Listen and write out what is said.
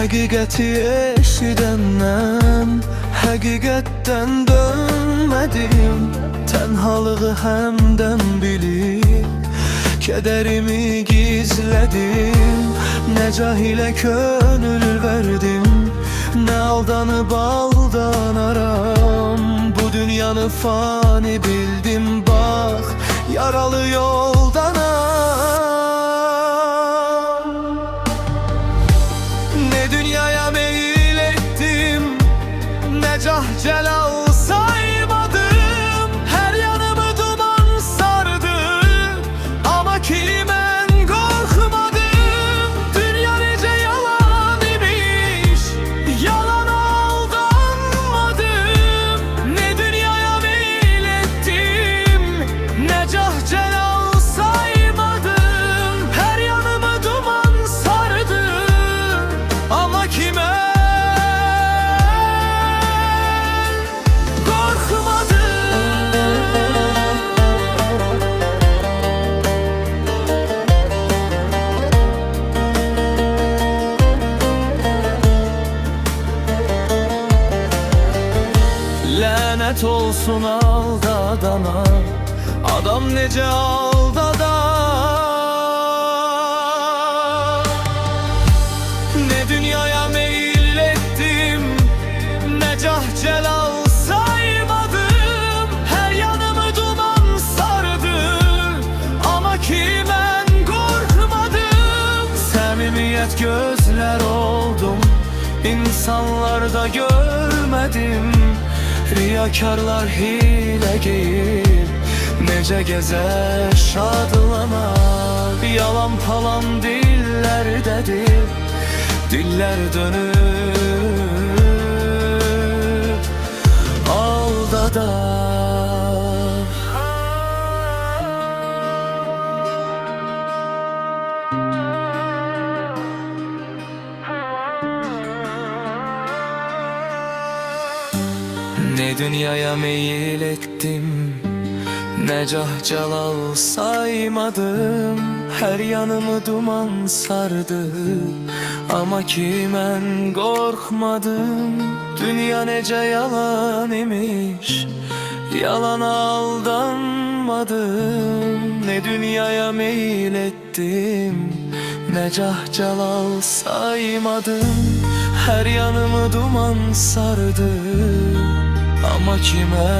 Həqiqəti eşidəndən həqiqətdən dönmədim. Tənhalığı həmdən bilib kədərimi gizlədim. Nə cahilə könül verdim, nə aldanıb aldanaram. Bu dünyanı fani bildim, bax yaralı yoldanam. Ne dünyaya meyil ettim, ne cah celal saymadım. Her yanımı duman sardı, ama kimden korkmadım. Dünya nece yalan imiş, yalana aldanmadım. Ne dünyaya meyil ettim, ne cah celal saymadım. Her yanımı duman sardı, ama kime lanet olsun aldadana, adam nece aldadar. Ne dünyaya meyil ettim, ne cah celal saymadım. Her yanımı duman sardı, ama kimden korkmadım. Samimiyet gözler oldum, insanlarda görmedim. Riyakarlar hile giyip nece gezer şadlana. Yalan palan dillerdedir, diller dönüp aldadar. Ne dünyaya meyil ettim, ne cah celal saymadım. Her yanımı duman sardı, ama kimden korkmadım. Dünya nece yalan imiş, yalana aldanmadım. Ne dünyaya meyil ettim, ne cah celal saymadım. Her yanımı duman sardı, ama kime